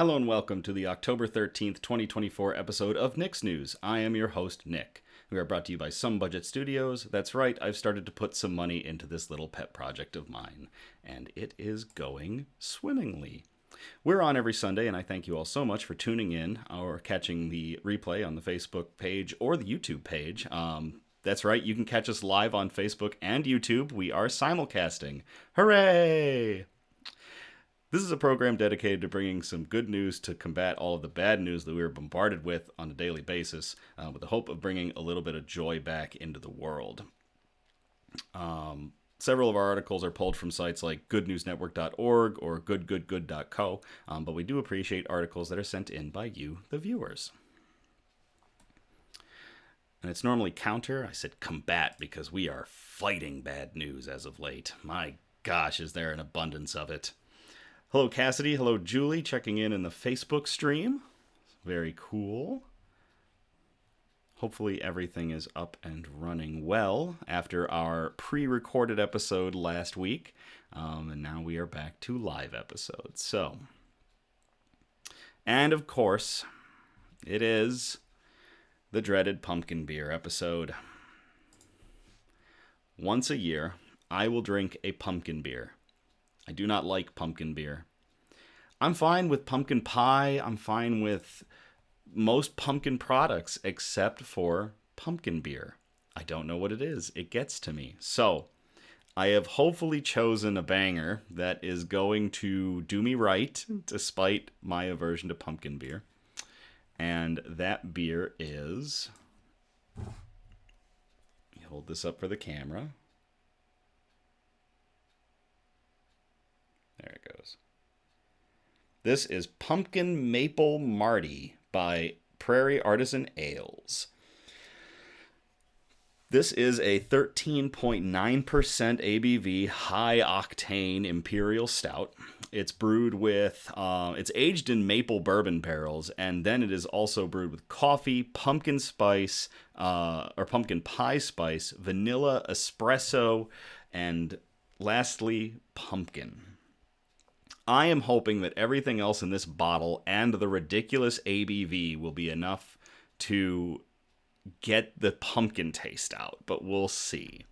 Hello and welcome to the October 13th, 2024 episode of Nick's News. I am your host, Nick. We are brought to you by Some Budget Studios. That's right, I've started to put some money into this little pet project of mine, and it is going swimmingly. We're on every Sunday, and I thank you all so much for tuning in or catching the replay on the Facebook page or the YouTube page. That's right, you can catch us live on Facebook and YouTube. We are simulcasting. Hooray! This is a program dedicated to bringing some good news to combat all of the bad news that we are bombarded with on a daily basis, with the hope of bringing a little bit of joy back into the world. Several of our articles are pulled from sites like goodnewsnetwork.org or goodgoodgood.co, but we do appreciate articles that are sent in by you, the viewers. And it's normally counter. I said combat because we are fighting bad news as of late. My gosh, is there an abundance of it. Hello, Cassidy. Hello, Julie, checking in the Facebook stream. Very cool. Hopefully everything is up and running well after our pre-recorded episode last week. And now we are back to live episodes. So, and of course, it is the dreaded pumpkin beer episode. Once a year, I will drink a pumpkin beer. I do not like pumpkin beer. I'm fine with pumpkin pie. I'm fine with most pumpkin products except for pumpkin beer. I don't know what it is. It gets to me. So, I have hopefully chosen a banger that is going to do me right, despite my aversion to pumpkin beer. And that beer is... Hold this up for the camera. There it goes. This is Pumpkin Maple Marty by Prairie Artisan Ales. This is a 13.9% ABV high-octane Imperial Stout. It's brewed with, it's aged in maple bourbon barrels, and then it is also brewed with coffee, pumpkin spice, or pumpkin pie spice, vanilla, espresso, and lastly, pumpkin. I am hoping that everything else in this bottle and the ridiculous ABV will be enough to get the pumpkin taste out, but we'll see.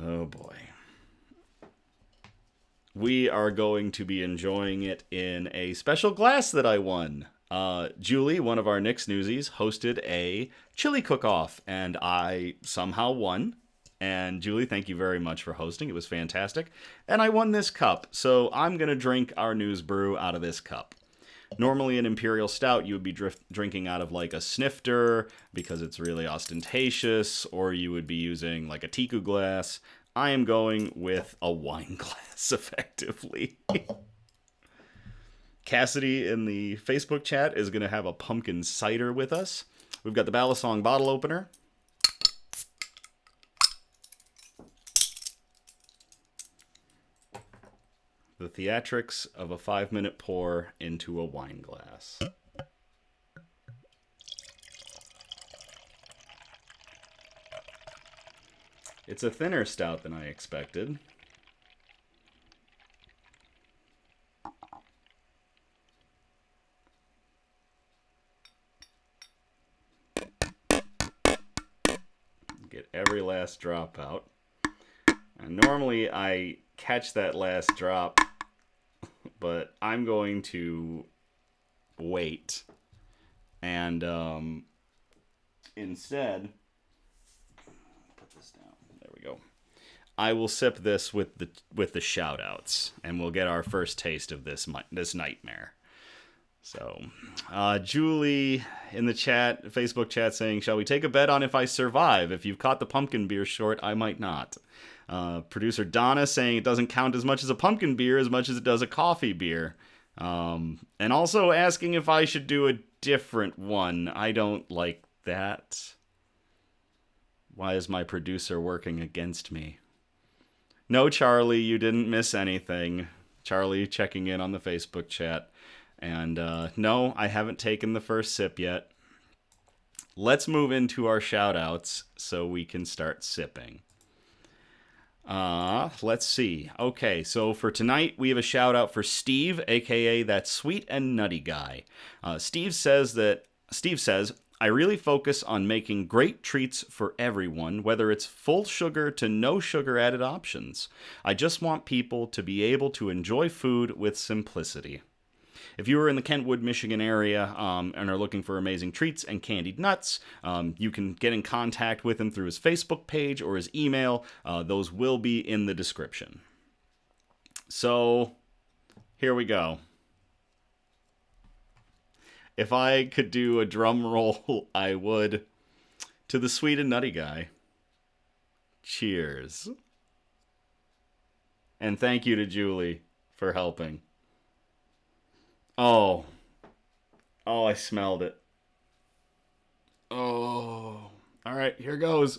Oh boy. We are going to be enjoying it in a special glass that I won. Julie, one of our Nick's Newsies, hosted a chili cook-off, and I somehow won. And Julie, thank you very much for hosting. It was fantastic. And I won this cup, so I'm going to drink our news brew out of this cup. Normally an Imperial Stout, you would be drinking out of like a snifter because it's really ostentatious, or you would be using like a teku glass. I am going with a wine glass, effectively. Cassidy in the Facebook chat is going to have a pumpkin cider with us. We've got the Balisong bottle opener. The theatrics of a 5-minute pour into a wine glass. It's a thinner stout than I expected. Get every last drop out. And normally I catch that last drop, but I'm going to wait and instead put this down. There we go. I will sip this with the shout outs, and we'll get our first taste of this nightmare. So, Julie in the chat, Facebook chat, saying, "Shall we take a bet on if I survive? If you've caught the pumpkin beer short, I might not." Producer Donna saying it doesn't count as much as a pumpkin beer as much as it does a coffee beer. And also asking if I should do a different one. I don't like that. Why is my producer working against me? No, Charlie, you didn't miss anything. Charlie checking in on the Facebook chat. And no, I haven't taken the first sip yet. Let's move into our shout outs so we can start sipping. Let's see. Okay, so for tonight, we have a shout out for Steve, aka that sweet and nutty guy. Steve says, I really focus on making great treats for everyone, whether it's full sugar to no sugar added options. I just want people to be able to enjoy food with simplicity. If you are in the Kentwood, Michigan area and are looking for amazing treats and candied nuts, you can get in contact with him through his Facebook page or his email. Those will be in the description. So, here we go. If I could do a drum roll, I would. To the sweet and nutty guy. Cheers. And thank you to Julie for helping. Oh. Oh, I smelled it. Oh. All right, here goes.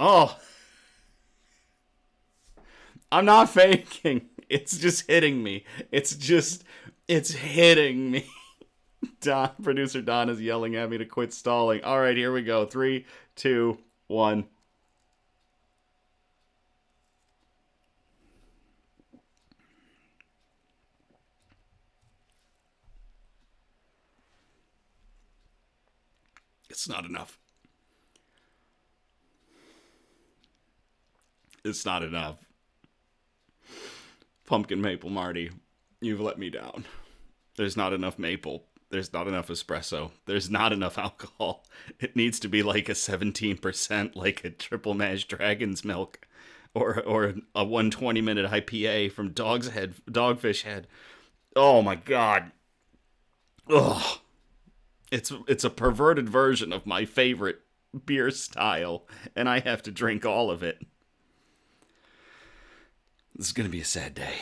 Oh. I'm not faking. It's just hitting me. It's hitting me. Producer Don is yelling at me to quit stalling. All right, here we go. 3, 2, 1. It's not enough. It's not enough. Pumpkin Maple Marty, you've let me down. There's not enough maple. There's not enough espresso. There's not enough alcohol. It needs to be like a 17%, like a triple mash dragon's milk, or a 120-minute IPA from Dogfish Head. Oh my god. Ugh. It's a perverted version of my favorite beer style, and I have to drink all of it. This is gonna be a sad day.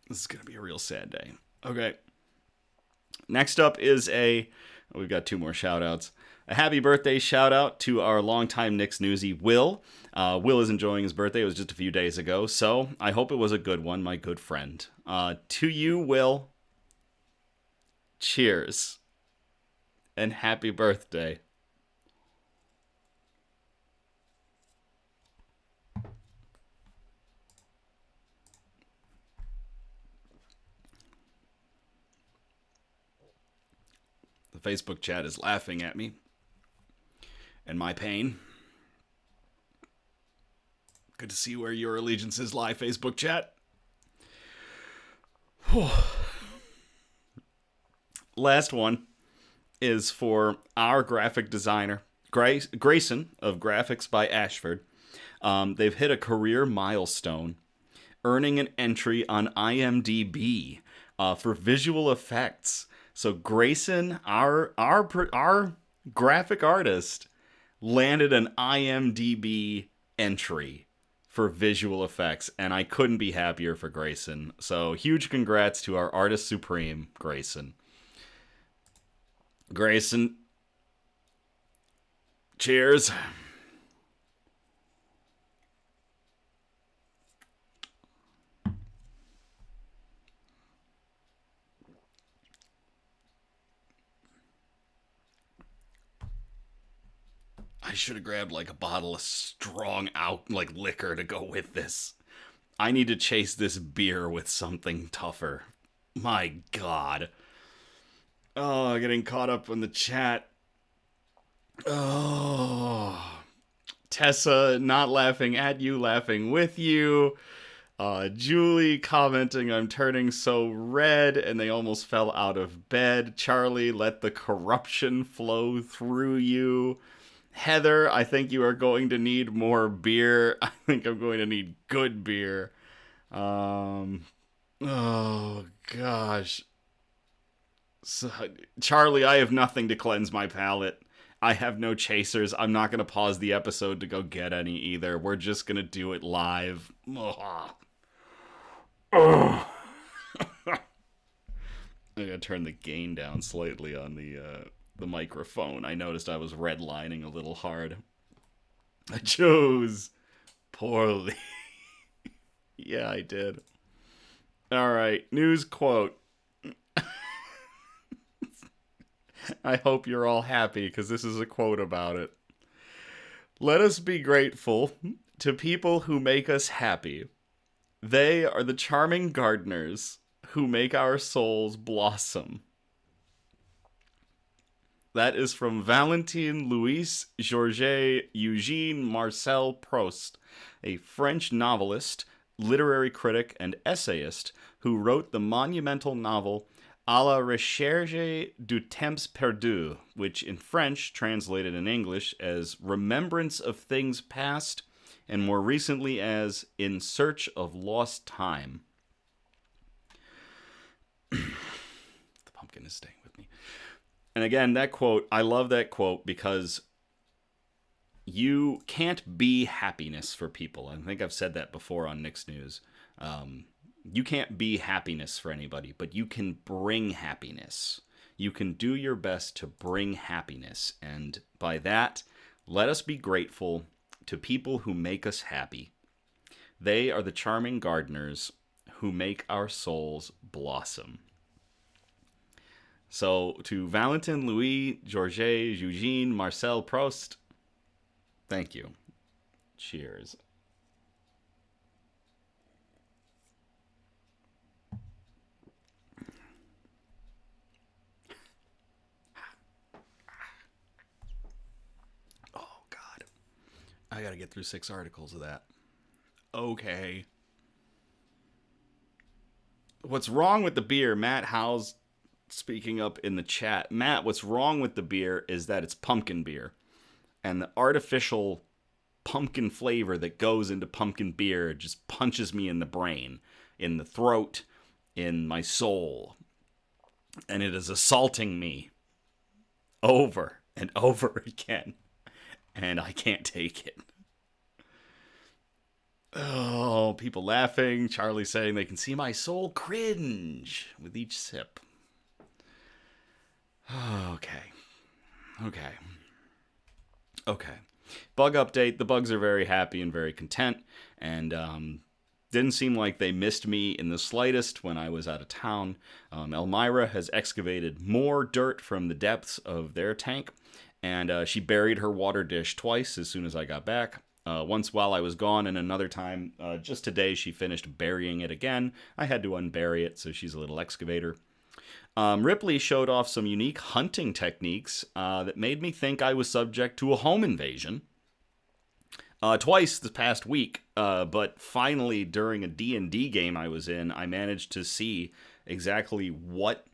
This is gonna be a real sad day. Okay. Next up is we've got 2 more shout outs. A happy birthday shout out to our longtime Nick's Newsie, Will. Will is enjoying his birthday. It was just a few days ago, so I hope it was a good one, my good friend. To you, Will, cheers. And happy birthday. The Facebook chat is laughing at me and my pain. Good to see where your allegiances lie, Facebook chat. Last one is for our graphic designer, Grayson of Graphics by Ashford. They've hit a career milestone, earning an entry on IMDB for visual effects. So Grayson, our graphic artist, landed an IMDB entry for visual effects, and I couldn't be happier for Grayson. So huge congrats to our artist supreme, Grayson. Grayson, cheers. I should have grabbed like a bottle of strong liquor to go with this. I need to chase this beer with something tougher. My god. Oh, getting caught up in the chat. Oh. Tessa not laughing at you, laughing with you. Julie commenting, I'm turning so red, and they almost fell out of bed. Charlie, let the corruption flow through you. Heather, I think you are going to need more beer. I think I'm going to need good beer. Oh, gosh. So, Charlie, I have nothing to cleanse my palate. I have no chasers. I'm not going to pause the episode to go get any either. We're just going to do it live. I gotta turn the gain down slightly on the microphone. I noticed I was redlining a little hard. I chose poorly. Yeah, I did. All right, news quote. I hope you're all happy because this is a quote about it. Let us be grateful to people who make us happy. They are the charming gardeners who make our souls blossom. That is from Valentin Louis Georges Eugène Marcel Proust, a French novelist, literary critic, and essayist who wrote the monumental novel À la recherche du temps perdu, which in French translated in English as Remembrance of Things Past, and more recently as In Search of Lost Time. The pumpkin is staying with me. And again, that quote, I love that quote because you can't be happiness for people. I think I've said that before on Nick's News. You can't be happiness for anybody, but you can bring happiness. You can do your best to bring happiness. And by that, let us be grateful to people who make us happy. They are the charming gardeners who make our souls blossom. So, to Valentin Louis Georges Eugène Marcel Proust, thank you. Cheers. Oh, God. I gotta get through 6 articles of that. Okay. What's wrong with the beer? Matt Howes speaking up in the chat. Matt, what's wrong with the beer is that it's pumpkin beer. And the artificial pumpkin flavor that goes into pumpkin beer just punches me in the brain, in the throat, in my soul. And it is assaulting me over and over again. And I can't take it. Oh, people laughing. Charlie saying they can see my soul cringe with each sip. Okay. Bug update. The bugs are very happy and very content. And didn't seem like they missed me in the slightest when I was out of town. Elmira has excavated more dirt from the depths of their tank. And she buried her water dish twice as soon as I got back. Once while I was gone, and another time, just today, she finished burying it again. I had to unbury it, so she's a little excavator. Ripley showed off some unique hunting techniques that made me think I was subject to a home invasion. Twice this past week, but finally during a D&D game I was in, I managed to see exactly what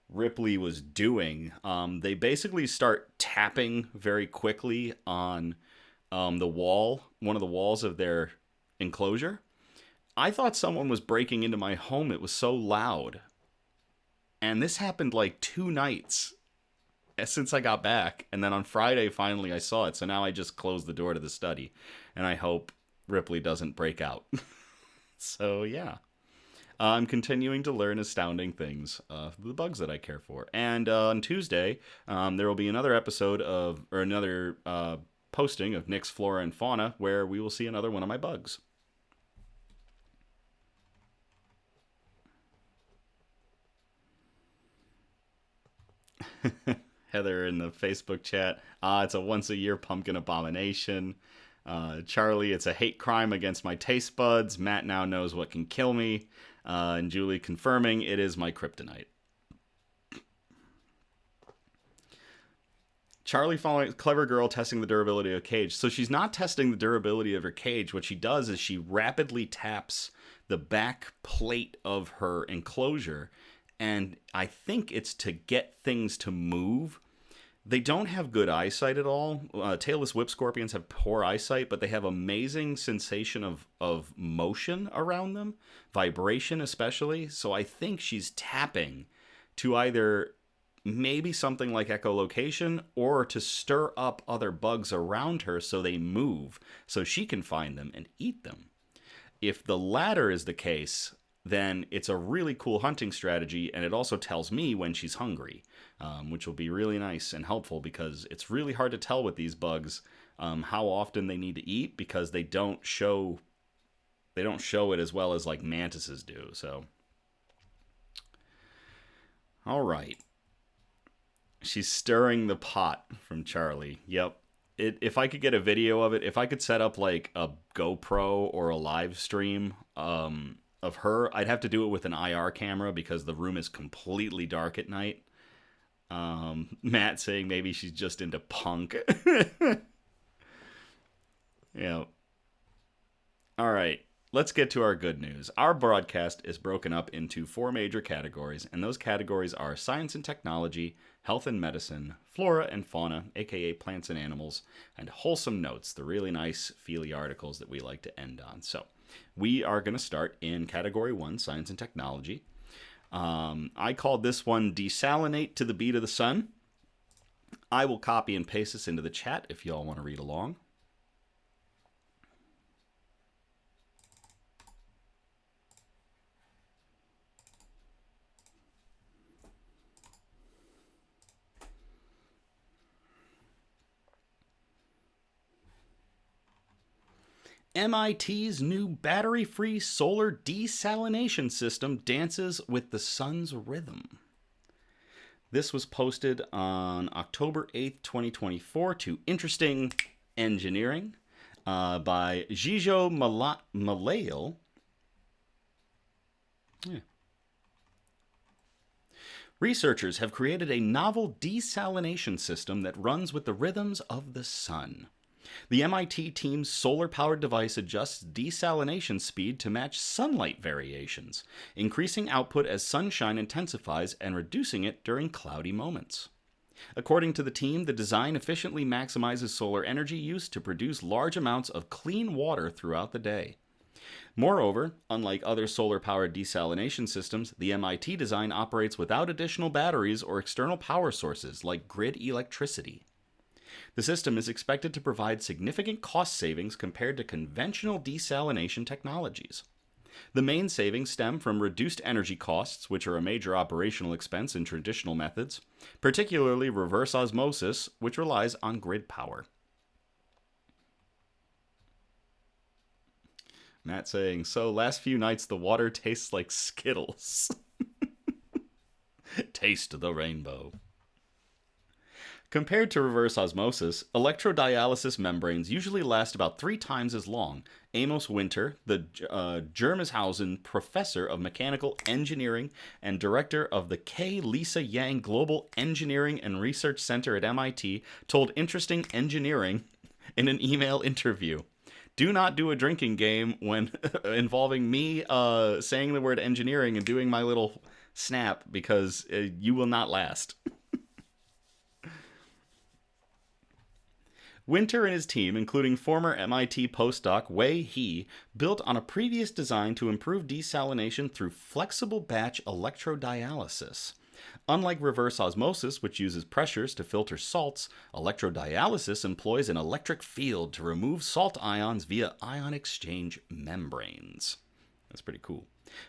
Ripley was doing. They basically start tapping very quickly on the wall, one of the walls of their enclosure. I thought someone was breaking into my home. It was so loud. And this happened like 2 nights since I got back. And then on Friday, finally, I saw it. So now I just closed the door to the study. And I hope Ripley doesn't break out. So, yeah. I'm continuing to learn astounding things, the bugs that I care for. And on Tuesday, there will be another episode of, or another posting of Nick's Flora and Fauna, where we will see another one of my bugs. Heather in the Facebook chat, it's a once-a-year pumpkin abomination. Charlie, it's a hate crime against my taste buds. Matt now knows what can kill me. And Julie confirming it is my kryptonite. Charlie following clever girl testing the durability of a cage. So she's not testing the durability of her cage. What she does is she rapidly taps the back plate of her enclosure. And I think it's to get things to move. They don't have good eyesight at all. Tailless whip scorpions have poor eyesight, but they have amazing sensation of motion around them, vibration especially. So I think she's tapping to either maybe something like echolocation or to stir up other bugs around her so they move, so she can find them and eat them. If the latter is the case, then it's a really cool hunting strategy, and it also tells me when she's hungry, which will be really nice and helpful because it's really hard to tell with these bugs how often they need to eat because they don't show it as well as like mantises do. So, all right. She's stirring the pot from Charlie. Yep. if I could get a video of it, if I could set up like a GoPro or a live stream of her, I'd have to do it with an IR camera because the room is completely dark at night. Matt saying maybe she's just into punk. Yeah. All right. Let's get to our good news. Our broadcast is broken up into 4 major categories, and those categories are science and technology, health and medicine, flora and fauna, aka plants and animals, and wholesome notes, the really nice feely articles that we like to end on. So we are going to start in category 1, science and technology. I called this one Desalinate to the Beat of the Sun. I will copy and paste this into the chat if y'all want to read along. MIT's new battery-free solar desalination system dances with the sun's rhythm. This was posted on October 8th, 2024 to Interesting Engineering by Gijo Malail. Yeah. Researchers have created a novel desalination system that runs with the rhythms of the sun. The MIT team's solar-powered device adjusts desalination speed to match sunlight variations, increasing output as sunshine intensifies and reducing it during cloudy moments. According to the team, the design efficiently maximizes solar energy use to produce large amounts of clean water throughout the day. Moreover, unlike other solar-powered desalination systems, the MIT design operates without additional batteries or external power sources like grid electricity. The system is expected to provide significant cost savings compared to conventional desalination technologies. The main savings stem from reduced energy costs, which are a major operational expense in traditional methods, particularly reverse osmosis, which relies on grid power. Matt saying, so last few nights the water tastes like Skittles. Taste the rainbow. Compared to reverse osmosis, electrodialysis membranes usually last about 3 times as long. Amos Winter, the Germeshausen Professor of Mechanical Engineering and Director of the K. Lisa Yang Global Engineering and Research Center at MIT, told Interesting Engineering in an email interview. Do not do a drinking game when involving me saying the word engineering and doing my little snap because you will not last. Winter and his team, including former MIT postdoc Wei He, built on a previous design to improve desalination through flexible batch electrodialysis. Unlike reverse osmosis, which uses pressures to filter salts, electrodialysis employs an electric field to remove salt ions via ion exchange membranes. That's pretty cool.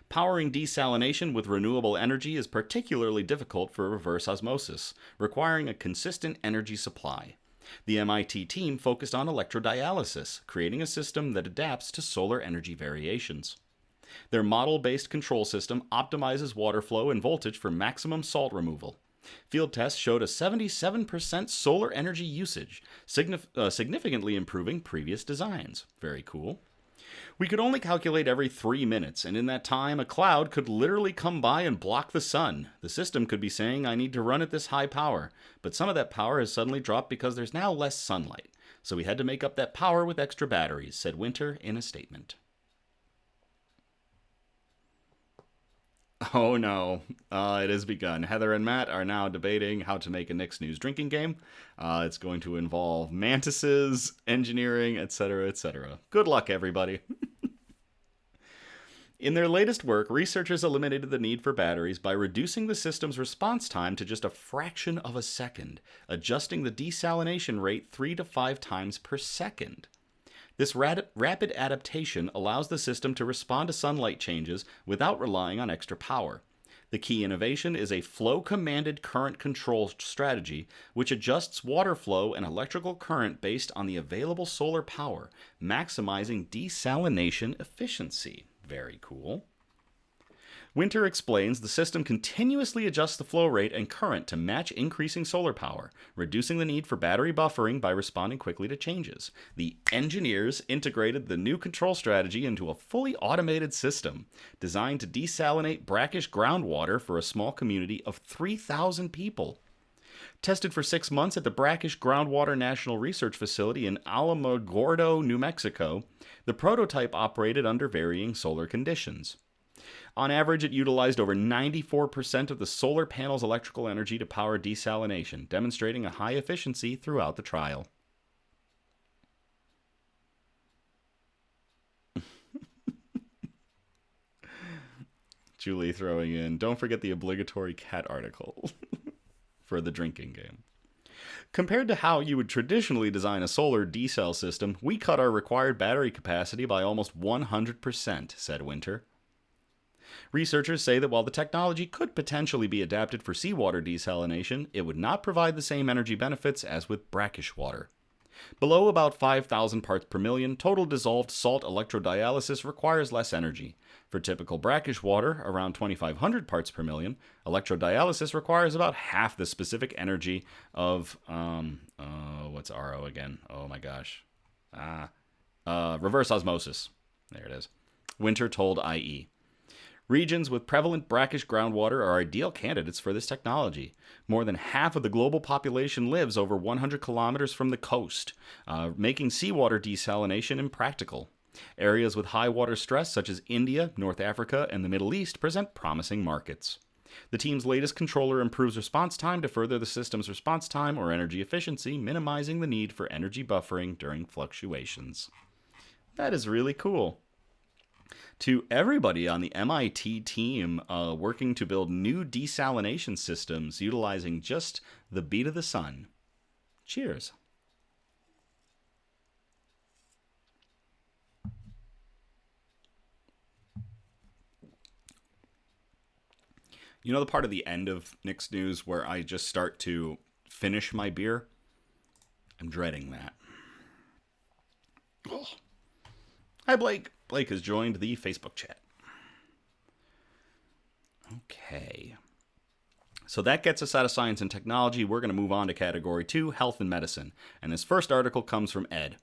Powering desalination with renewable energy is particularly difficult for reverse osmosis, requiring a consistent energy supply. The MIT team focused on electrodialysis, creating a system that adapts to solar energy variations. Their model-based control system optimizes water flow and voltage for maximum salt removal. Field tests showed a 77% solar energy usage, significantly improving previous designs. Very cool. We could only calculate every 3 minutes, and in that time, a cloud could literally come by and block the sun. The system could be saying, I need to run at this high power, but some of that power has suddenly dropped because there's now less sunlight. So we had to make up that power with extra batteries, said Winter in a statement. Oh no, it has begun. Heather and Matt are now debating how to make a Nick's News drinking game. It's going to involve mantises, engineering, etc., etc. Good luck, everybody. In their latest work, researchers eliminated the need for batteries by reducing the system's response time to just a fraction of a second, adjusting the desalination rate 3 to 5 times per second. This rapid adaptation allows the system to respond to sunlight changes without relying on extra power. The key innovation is a flow-commanded current control strategy, which adjusts water flow and electrical current based on the available solar power, maximizing desalination efficiency. Very cool. Winter explains the system continuously adjusts the flow rate and current to match increasing solar power, reducing the need for battery buffering by responding quickly to changes. The engineers integrated the new control strategy into a fully automated system designed to desalinate brackish groundwater for a small community of 3,000 people. Tested for 6 months at the Brackish Groundwater National Research Facility in Alamogordo, New Mexico, the prototype operated under varying solar conditions. On average, it utilized over 94% of the solar panel's electrical energy to power desalination, demonstrating a high efficiency throughout the trial. Julie throwing in, don't forget the obligatory cat article for the drinking game. Compared to how you would traditionally design a solar decel system, we cut our required battery capacity by almost 100%, said Winter. Researchers say that while the technology could potentially be adapted for seawater desalination, it would not provide the same energy benefits as with brackish water. Below about 5,000 parts per million, total dissolved salt electrodialysis requires less energy. For typical brackish water, around 2,500 parts per million, electrodialysis requires about half the specific energy of, what's RO again? Oh my gosh. Reverse osmosis. There it is. Winter told IE. Regions with prevalent brackish groundwater are ideal candidates for this technology. More than half of the global population lives over 100 kilometers from the coast, making seawater desalination impractical. Areas with high water stress, such as India, North Africa, and the Middle East, present promising markets. The team's latest controller improves response time to further the system's response time or energy efficiency, minimizing the need for energy buffering during fluctuations. That is really cool. To everybody on the MIT team working to build new desalination systems utilizing just the beat of the sun, cheers. You know the part of the end of Nick's news where I just start to finish my beer? I'm dreading that. Oh. Hi, Blake. Blake has joined the Facebook chat. Okay. So that gets us out of science and technology. We're going to move on to category 2, health and medicine. And this first article comes from Ed.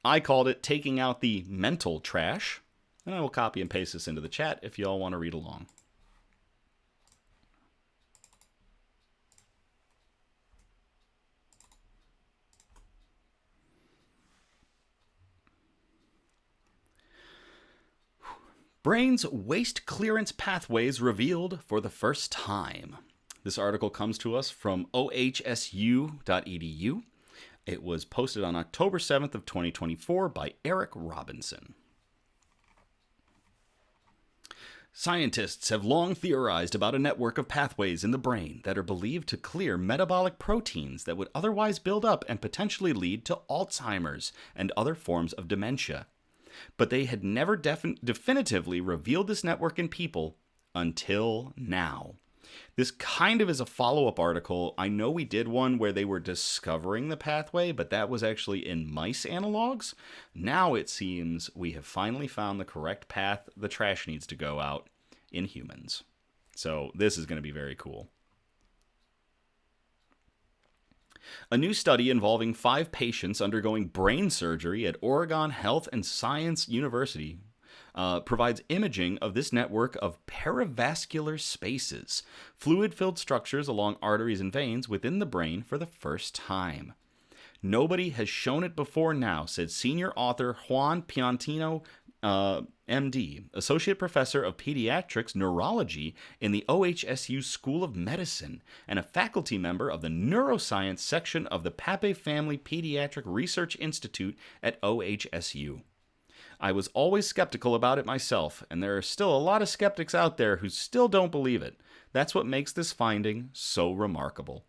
I called it Taking Out the Mental Trash. And I will copy and paste this into the chat if you all want to read along. Brain's waste clearance pathways revealed for the first time. This article comes to us from ohsu.edu. It was posted on October 7th of 2024 by Eric Robinson. Scientists have long theorized about a network of pathways in the brain that are believed to clear metabolic proteins that would otherwise build up and potentially lead to Alzheimer's and other forms of dementia. But they had never definitively revealed this network in people until now. This kind of is a follow-up article. I know we did one where they were discovering the pathway, but that was actually in mice analogs. Now it seems we have finally found the correct path the trash needs to go out in humans. So this is going to be very cool. A new study involving 5 patients undergoing brain surgery at Oregon Health and Science University provides imaging of this network of perivascular spaces, fluid-filled structures along arteries and veins within the brain for the first time. Nobody has shown it before now, said senior author Juan Piantino, MD, Associate Professor of Pediatrics Neurology in the OHSU School of Medicine, and a faculty member of the Neuroscience section of the Pape Family Pediatric Research Institute at OHSU. I was always skeptical about it myself, and there are still a lot of skeptics out there who still don't believe it. That's what makes this finding so remarkable.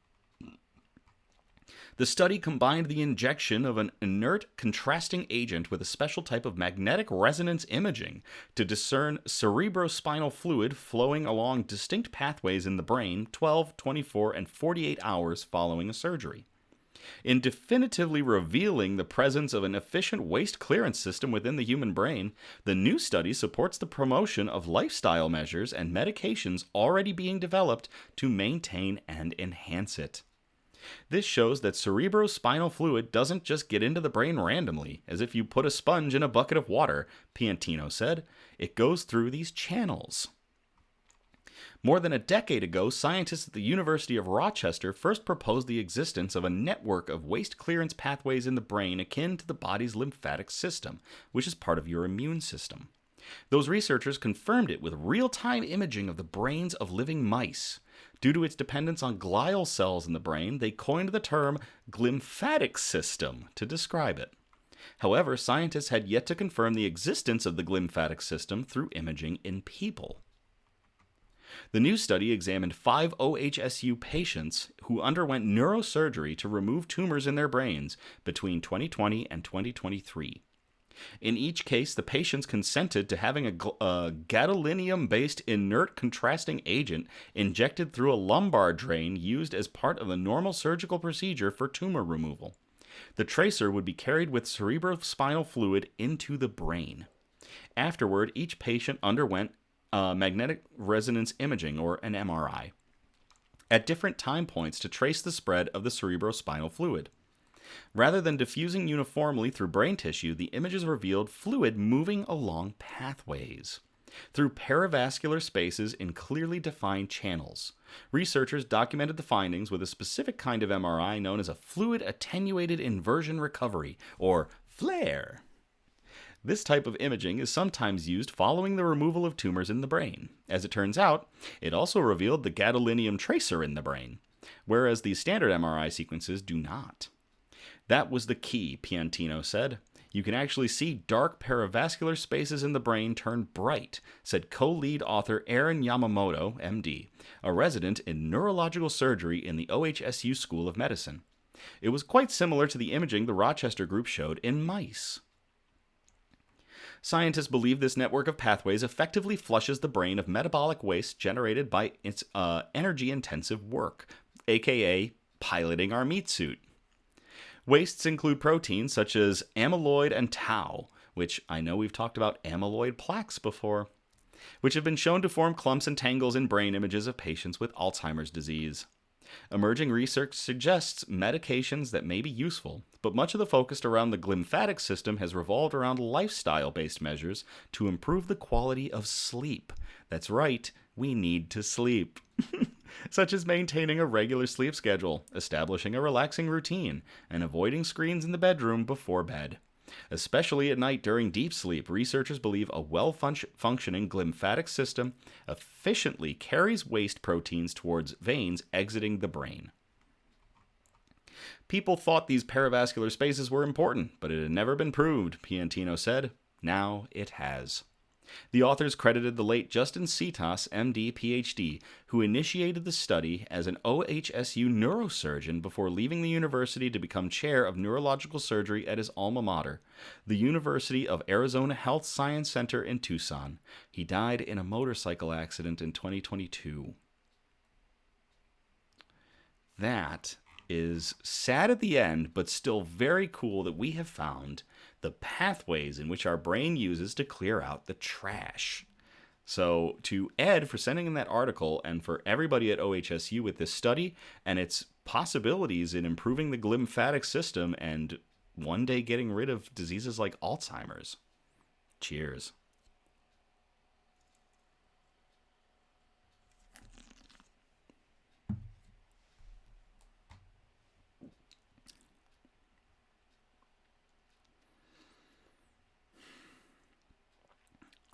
The study combined the injection of an inert contrasting agent with a special type of magnetic resonance imaging to discern cerebrospinal fluid flowing along distinct pathways in the brain 12, 24, and 48 hours following a surgery. In definitively revealing the presence of an efficient waste clearance system within the human brain, the new study supports the promotion of lifestyle measures and medications already being developed to maintain and enhance it. This shows that cerebrospinal fluid doesn't just get into the brain randomly, as if you put a sponge in a bucket of water, Piantino said. It goes through these channels. More than a decade ago, scientists at the University of Rochester first proposed the existence of a network of waste clearance pathways in the brain akin to the body's lymphatic system, which is part of your immune system. Those researchers confirmed it with real-time imaging of the brains of living mice. Due to its dependence on glial cells in the brain, they coined the term glymphatic system to describe it. However, scientists had yet to confirm the existence of the glymphatic system through imaging in people. The new study examined 5 OHSU patients who underwent neurosurgery to remove tumors in their brains between 2020 and 2023. In each case, the patients consented to having a gadolinium-based inert contrasting agent injected through a lumbar drain used as part of a normal surgical procedure for tumor removal. The tracer would be carried with cerebrospinal fluid into the brain. Afterward, each patient underwent magnetic resonance imaging, or an MRI, at different time points to trace the spread of the cerebrospinal fluid. Rather than diffusing uniformly through brain tissue, the images revealed fluid moving along pathways, through perivascular spaces in clearly defined channels. Researchers documented the findings with a specific kind of MRI known as a fluid attenuated inversion recovery, or FLAIR. This type of imaging is sometimes used following the removal of tumors in the brain. As it turns out, it also revealed the gadolinium tracer in the brain, whereas the standard MRI sequences do not. That was the key, Piantino said. You can actually see dark perivascular spaces in the brain turn bright, said co-lead author Aaron Yamamoto, MD, a resident in neurological surgery in the OHSU School of Medicine. It was quite similar to the imaging the Rochester group showed in mice. Scientists believe this network of pathways effectively flushes the brain of metabolic waste generated by its energy-intensive work, aka piloting our meat suit. Wastes include proteins such as amyloid and tau, which I know we've talked about amyloid plaques before, which have been shown to form clumps and tangles in brain images of patients with Alzheimer's disease. Emerging research suggests medications that may be useful, but much of the focus around the glymphatic system has revolved around lifestyle-based measures to improve the quality of sleep. That's right, we need to sleep. Such as maintaining a regular sleep schedule, establishing a relaxing routine, and avoiding screens in the bedroom before bed. Especially at night during deep sleep, researchers believe a well-functioning glymphatic system efficiently carries waste proteins towards veins exiting the brain. People thought these perivascular spaces were important, but it had never been proved, Piantino said. Now it has. The authors credited the late Justin Cetas, MD, PhD, who initiated the study as an OHSU neurosurgeon before leaving the university to become chair of neurological surgery at his alma mater, the University of Arizona Health Science Center in Tucson. He died in a motorcycle accident in 2022. That is sad at the end, but still very cool that we have found the pathways in which our brain uses to clear out the trash. So to Ed for sending in that article, and for everybody at OHSU with this study and its possibilities in improving the glymphatic system and one day getting rid of diseases like Alzheimer's. Cheers.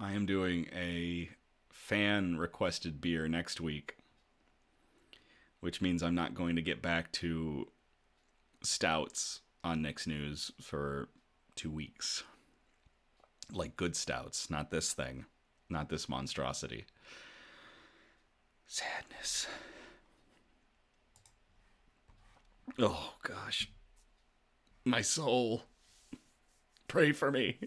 I am doing a fan-requested beer next week, which means I'm not going to get back to stouts on Nick's News for 2 weeks. Like good stouts, not this thing. Not this monstrosity. Sadness. Oh, gosh. My soul. Pray for me.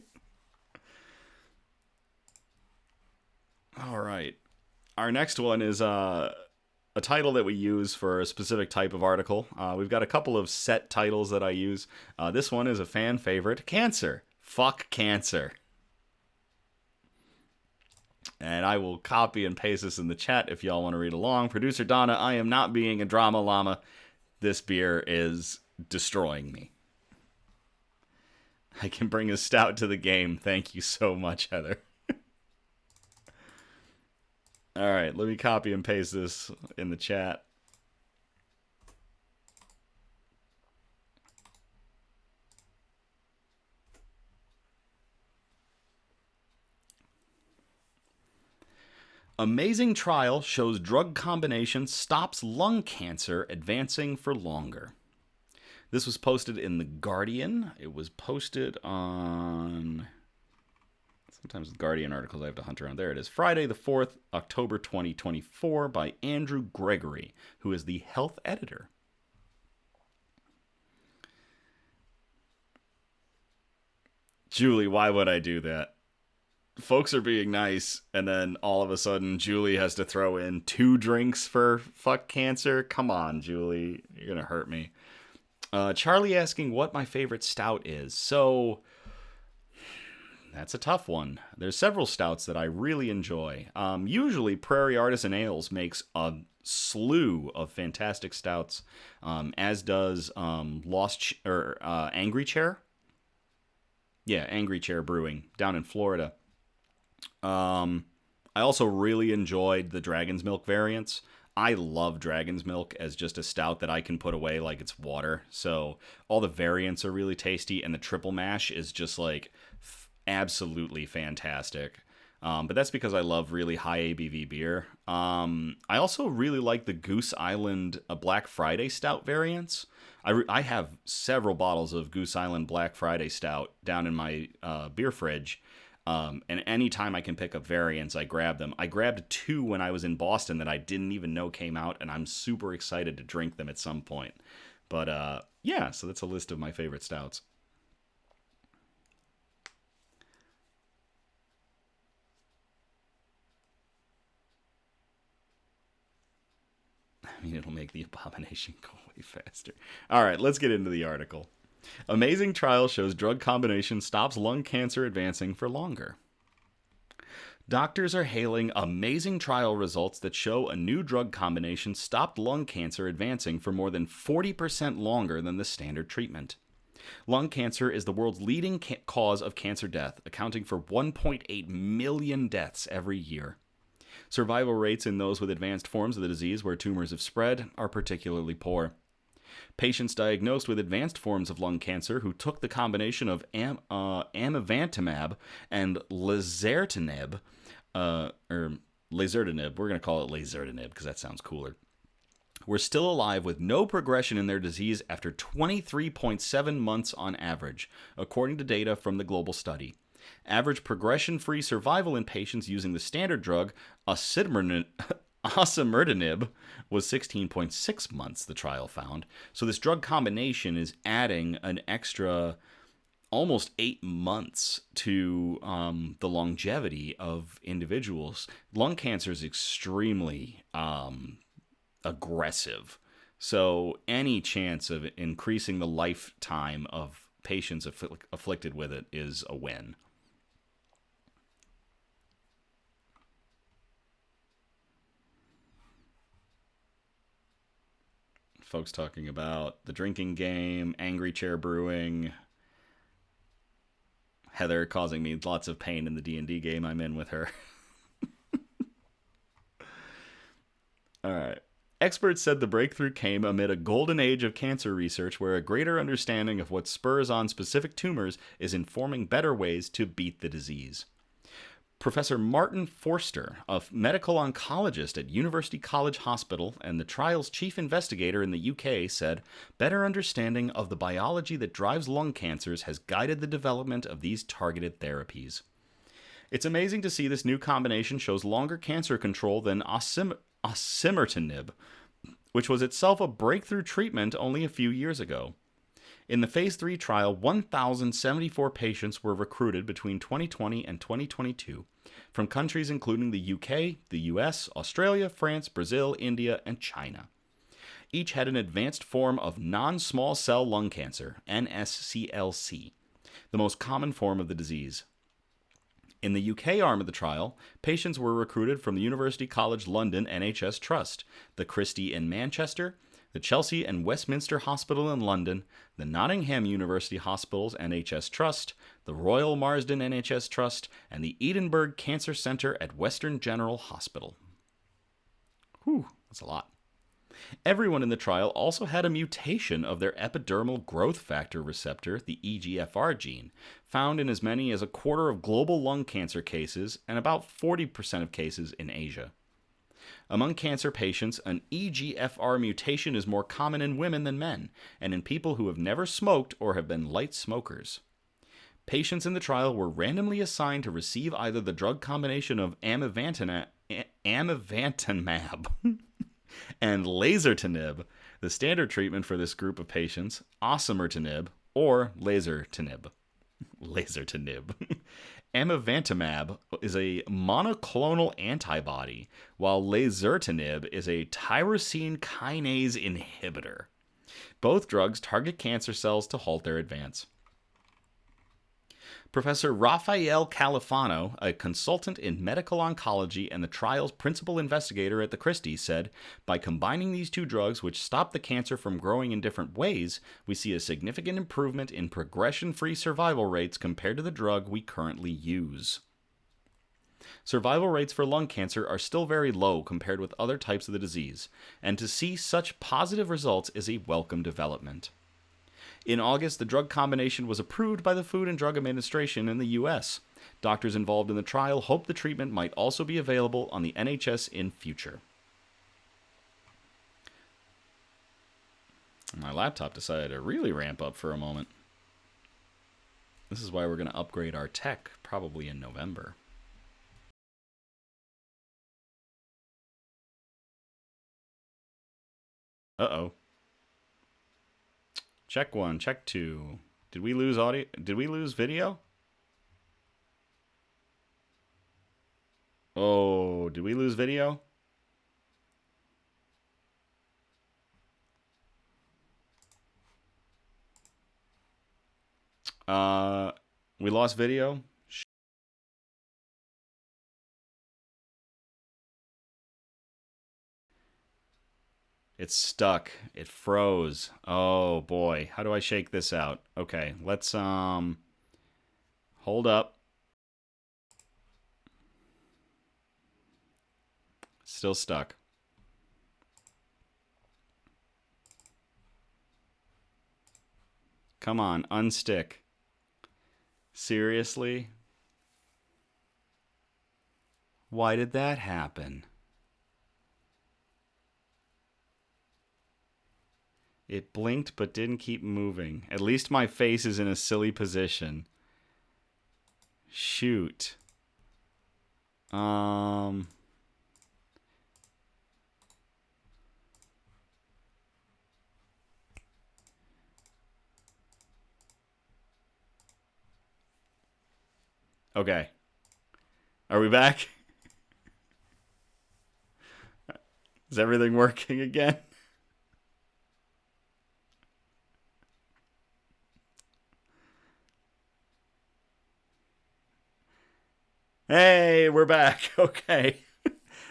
All right. Our next one is a title that we use for a specific type of article. We've got a couple of set titles that I use. This one is a fan favorite, Cancer. Fuck cancer. And I will copy and paste this in the chat if y'all want to read along. Producer Donna, I am not being a drama llama. This beer is destroying me. I can bring a stout to the game. Thank you so much, Heather. All right, let me copy and paste this in the chat. Amazing trial shows drug combination stops lung cancer advancing for longer. This was posted in The Guardian. It was posted on... Sometimes with Guardian articles I have to hunt around. There it is. Friday the 4th, October 2024 by Andrew Gregory, who is the health editor. Julie, why would I do that? Folks are being nice, and then all of a sudden Julie has to throw in 2 drinks for fuck cancer? Come on, Julie. You're going to hurt me. Charlie asking what my favorite stout is. So, that's a tough one. There's several stouts that I really enjoy. Usually, Prairie Artisan Ales makes a slew of fantastic stouts, as does Angry Chair. Yeah, Angry Chair Brewing down in Florida. I also really enjoyed the Dragon's Milk variants. I love Dragon's Milk as just a stout that I can put away like it's water. So all the variants are really tasty, and the triple mash is just like absolutely fantastic. But that's because I love really high ABV beer. I also really like the Goose Island Black Friday Stout variants. I have several bottles of Goose Island Black Friday Stout down in my beer fridge. And anytime I can pick up variants, I grab them. I grabbed 2 when I was in Boston that I didn't even know came out, and I'm super excited to drink them at some point. But yeah, so that's a list of my favorite stouts. I mean, it'll make the abomination go way faster. All right, let's get into the article. Amazing trial shows drug combination stops lung cancer advancing for longer. Doctors are hailing amazing trial results that show a new drug combination stopped lung cancer advancing for more than 40% longer than the standard treatment. Lung cancer is the world's leading cause of cancer death, accounting for 1.8 million deaths every year. Survival rates in those with advanced forms of the disease where tumors have spread are particularly poor. Patients diagnosed with advanced forms of lung cancer who took the combination of amivantamab and lazertinib, we're going to call it lazertinib because that sounds cooler, were still alive with no progression in their disease after 23.7 months on average, according to data from the global study. Average progression-free survival in patients using the standard drug osimertinib was 16.6 months, the trial found. So this drug combination is adding an extra almost 8 months to the longevity of individuals. Lung cancer is extremely aggressive. So any chance of increasing the lifetime of patients afflicted with it is a win. Folks talking about the drinking game, Angry Chair Brewing, Heather causing me lots of pain in the D&D game I'm in with her. All right. Experts said the breakthrough came amid a golden age of cancer research where a greater understanding of what spurs on specific tumors is informing better ways to beat the disease. Professor Martin Forster, a medical oncologist at University College Hospital and the trial's chief investigator in the UK, said, "Better understanding of the biology that drives lung cancers has guided the development of these targeted therapies. It's amazing to see this new combination shows longer cancer control than osimertinib, which was itself a breakthrough treatment only a few years ago. In the Phase 3 trial, 1,074 patients were recruited between 2020 and 2022. from countries including the UK, the US, Australia, France, Brazil, India, and China. Each had an advanced form of non-small cell lung cancer, NSCLC, the most common form of the disease. In the UK arm of the trial, patients were recruited from the University College London NHS Trust, the Christie in Manchester, the Chelsea and Westminster Hospital in London, the Nottingham University Hospitals NHS Trust, the Royal Marsden NHS Trust, and the Edinburgh Cancer Centre at Western General Hospital. Whew, that's a lot. Everyone in the trial also had a mutation of their epidermal growth factor receptor, the EGFR gene, found in as many as a quarter of global lung cancer cases and about 40% of cases in Asia. Among cancer patients, an EGFR mutation is more common in women than men, and in people who have never smoked or have been light smokers. Patients in the trial were randomly assigned to receive either the drug combination of amivantamab and lasertinib, the standard treatment for this group of patients, osimertinib, or lasertinib. Amivantamab is a monoclonal antibody, while lasertinib is a tyrosine kinase inhibitor. Both drugs target cancer cells to halt their advance. Professor Rafael Califano, a consultant in medical oncology and the trial's principal investigator at the Christie, said, "By combining these two drugs, which stop the cancer from growing in different ways, we see a significant improvement in progression-free survival rates compared to the drug we currently use." Survival rates for lung cancer are still very low compared with other types of the disease, and to see such positive results is a welcome development. In August, the drug combination was approved by the Food and Drug Administration in the U.S. Doctors involved in the trial hoped the treatment might also be available on the NHS in future. My laptop decided to really ramp up for a moment. This is why we're going to upgrade our tech probably in November. Uh-oh. Check 1, check 2. Did we lose audio? Did we lose video? Oh, did we lose video? We lost video? It's stuck. It froze. Oh boy. How do I shake this out? Okay, let's hold up. Still stuck. Come on, unstick. Seriously? Why did that happen? It blinked but didn't keep moving. At least my face is in a silly position. Shoot. Okay. Are we back? Is everything working again? Hey, we're back. Okay.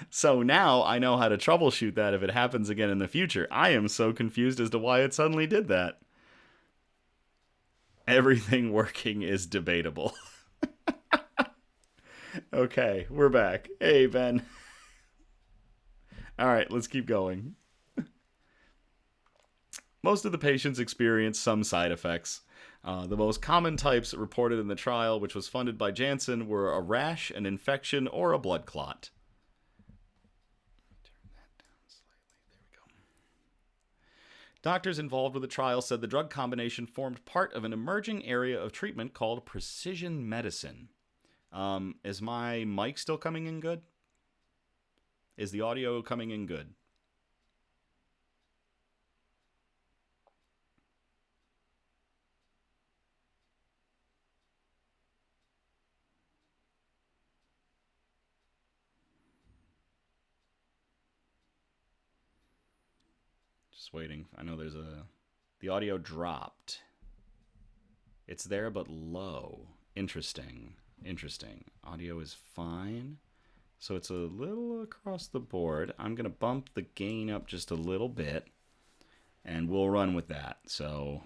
So now I know how to troubleshoot that if it happens again in the future. I am so confused as to why it suddenly did that. Everything working is debatable. Okay, we're back. Hey, Ben. All right, let's keep going. Most of the patients experienced some side effects. The most common types reported in the trial, which was funded by Janssen, were a rash, an infection, or a blood clot. Turn that down slightly. There we go. Doctors involved with the trial said the drug combination formed part of an emerging area of treatment called precision medicine. Is my mic still coming in good? Is the audio coming in good? Just waiting. I know the audio dropped. It's there, but low. Interesting. Audio is fine. So it's a little across the board. I'm going to bump the gain up just a little bit, and we'll run with that. So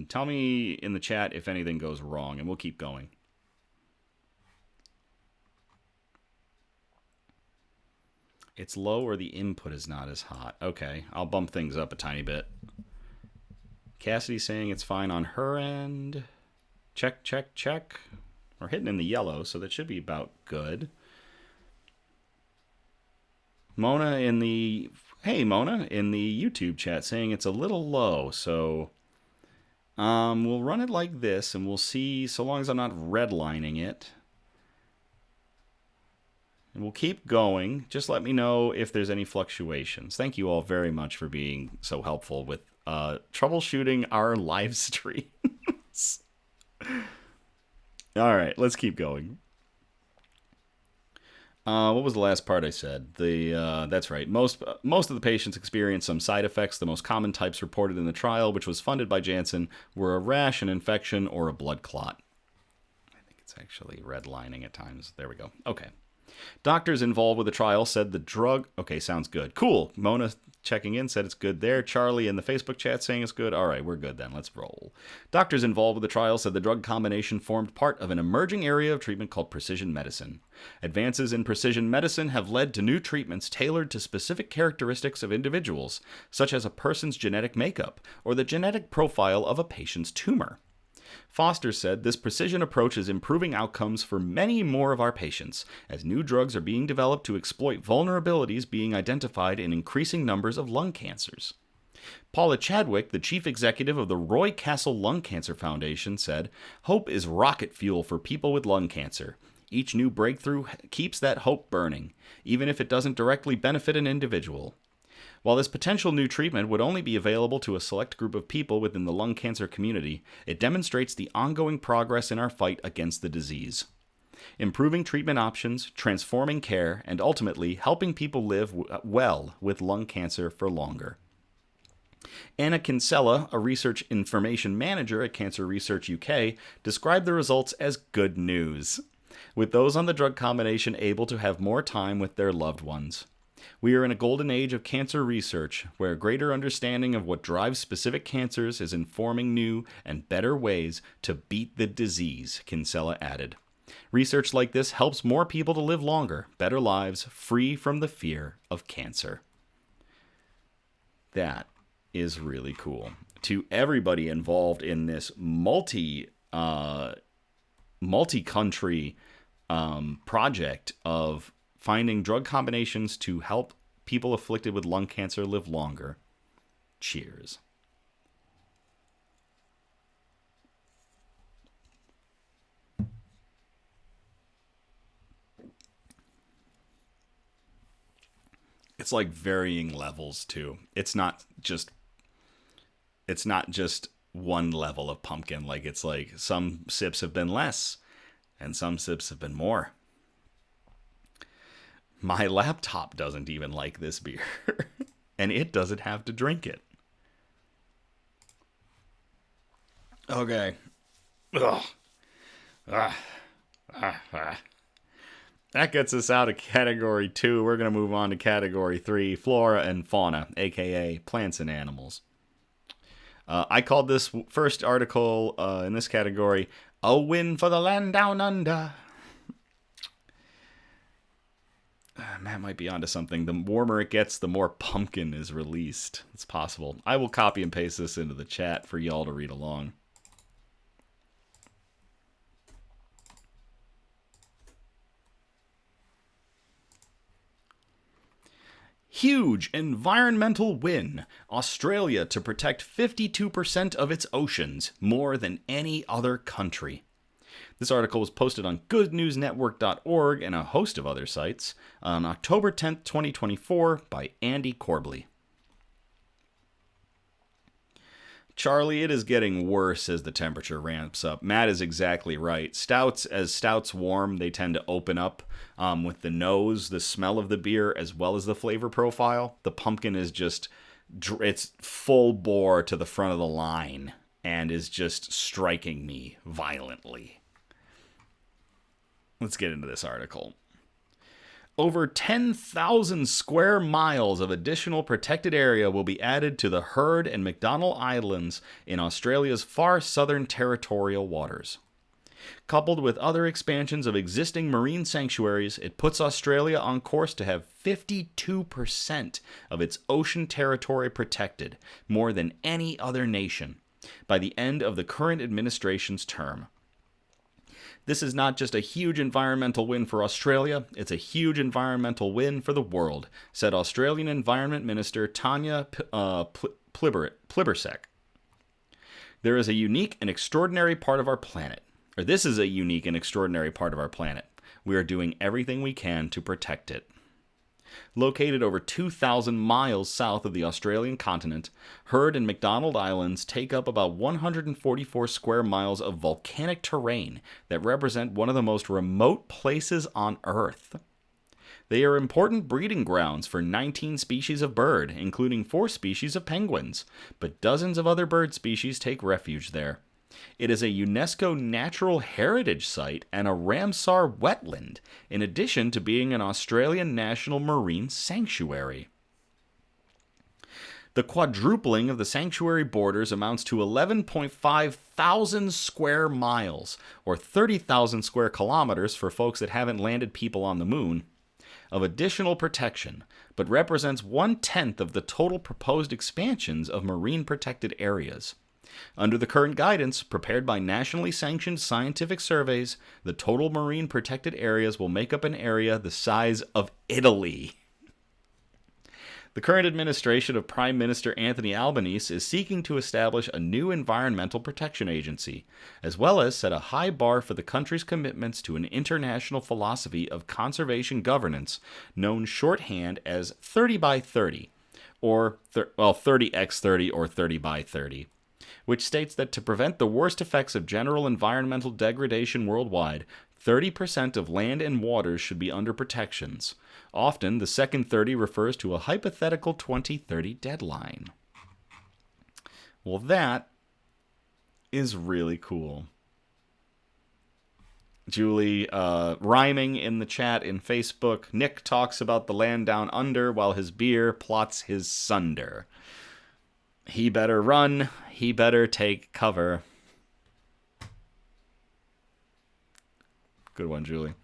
tell me in the chat if anything goes wrong, and we'll keep going. It's low or the input is not as hot. Okay, I'll bump things up a tiny bit. Cassidy's saying it's fine on her end. Check. We're hitting in the yellow, so that should be about good. Mona in the YouTube chat saying it's a little low, so we'll run it like this, and we'll see, so long as I'm not redlining it. And we'll keep going. Just let me know if there's any fluctuations. Thank you all very much for being so helpful with troubleshooting our live streams. All right, let's keep going. What was the last part I said? That's right. Most of the patients experienced some side effects. The most common types reported in the trial, which was funded by Janssen, were a rash, an infection, or a blood clot. I think it's actually redlining at times. There we go. Okay. Doctors involved with the trial said the drug... Okay, sounds good. Cool. Mona checking in said it's good there. Charlie in the Facebook chat saying it's good. All right, we're good then. Let's roll. Doctors involved with the trial said the drug combination formed part of an emerging area of treatment called precision medicine. Advances in precision medicine have led to new treatments tailored to specific characteristics of individuals, such as a person's genetic makeup or the genetic profile of a patient's tumor. Foster said this precision approach is improving outcomes for many more of our patients, as new drugs are being developed to exploit vulnerabilities being identified in increasing numbers of lung cancers. Paula Chadwick, the chief executive of the Roy Castle Lung Cancer Foundation, said, "Hope is rocket fuel for people with lung cancer. Each new breakthrough keeps that hope burning, even if it doesn't directly benefit an individual. While this potential new treatment would only be available to a select group of people within the lung cancer community, it demonstrates the ongoing progress in our fight against the disease. Improving treatment options, transforming care, and ultimately helping people live well with lung cancer for longer." Anna Kinsella, a research information manager at Cancer Research UK, described the results as good news, with those on the drug combination able to have more time with their loved ones. "We are in a golden age of cancer research, where a greater understanding of what drives specific cancers is informing new and better ways to beat the disease," Kinsella added. "Research like this helps more people to live longer, better lives, free from the fear of cancer." That is really cool. To everybody involved in this multi-country project of finding drug combinations to help people afflicted with lung cancer live longer, cheers. It's like varying levels too. It's not just one level of pumpkin. Like, it's like some sips have been less and some sips have been more. My laptop doesn't even like this beer, and it doesn't have to drink it. Okay. Ugh. That gets us out of Category 2. We're going to move on to Category 3, Flora and Fauna, a.k.a. plants and animals. I called this first article in this category, "A Win for the Land Down Under." Matt might be onto something. The warmer it gets, the more pumpkin is released. It's possible. I will copy and paste this into the chat for y'all to read along. Huge environmental win. Australia to protect 52% of its oceans, more than any other country. This article was posted on goodnewsnetwork.org and a host of other sites on October 10th, 2024 by Andy Corbley. Charlie, it is getting worse as the temperature ramps up. Matt is exactly right. As stouts warm, they tend to open up with the nose, the smell of the beer, as well as the flavor profile. The pumpkin is just it's full bore to the front of the line and is just striking me violently. Let's get into this article. Over 10,000 square miles of additional protected area will be added to the Heard and McDonald Islands in Australia's far southern territorial waters. Coupled with other expansions of existing marine sanctuaries, it puts Australia on course to have 52% of its ocean territory protected, more than any other nation, by the end of the current administration's term. This is not just a huge environmental win for Australia, it's a huge environmental win for the world, said Australian Environment Minister Tanya Plibersek. There is a unique and extraordinary part of our planet. Or this is a unique and extraordinary part of our planet. We are doing everything we can to protect it. Located over 2,000 miles south of the Australian continent, Heard and McDonald Islands take up about 144 square miles of volcanic terrain that represent one of the most remote places on Earth. They are important breeding grounds for 19 species of bird, including 4 species of penguins, but dozens of other bird species take refuge there. It is a UNESCO Natural Heritage Site and a Ramsar wetland, in addition to being an Australian National Marine Sanctuary. The quadrupling of the sanctuary borders amounts to 11.5 thousand square miles, or 30,000 square kilometers for folks that haven't landed people on the moon, of additional protection, but represents 1/10 of the total proposed expansions of marine protected areas. Under the current guidance, prepared by nationally sanctioned scientific surveys, the total marine protected areas will make up an area the size of Italy. The current administration of Prime Minister Anthony Albanese is seeking to establish a new environmental protection agency, as well as set a high bar for the country's commitments to an international philosophy of conservation governance known shorthand as 30 by 30, or 30x30 or 30 by 30. Which states that to prevent the worst effects of general environmental degradation worldwide, 30% of land and waters should be under protections. Often, the second 30 refers to a hypothetical 2030 deadline. Well, that is really cool. Julie rhyming in the chat in Facebook. Nick talks about the land down under while his beer plots his sunder. He better run. He better take cover. Good one, Julie.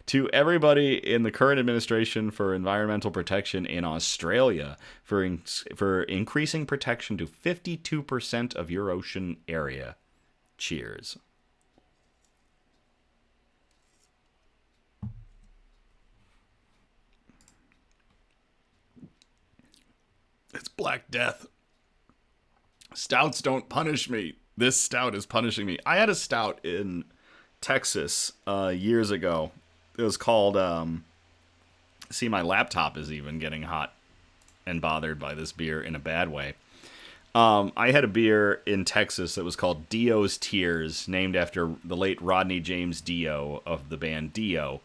To everybody in the current administration for environmental protection in Australia for increasing protection to 52% of your ocean area. Cheers. It's Black Death. Stouts don't punish me. This stout is punishing me. I had a stout in Texas years ago. It was called, see, my laptop is even getting hot and bothered by this beer in a bad way. I had a beer in Texas that was called Dio's Tears, named after the late Rodney James Dio of the band Dio.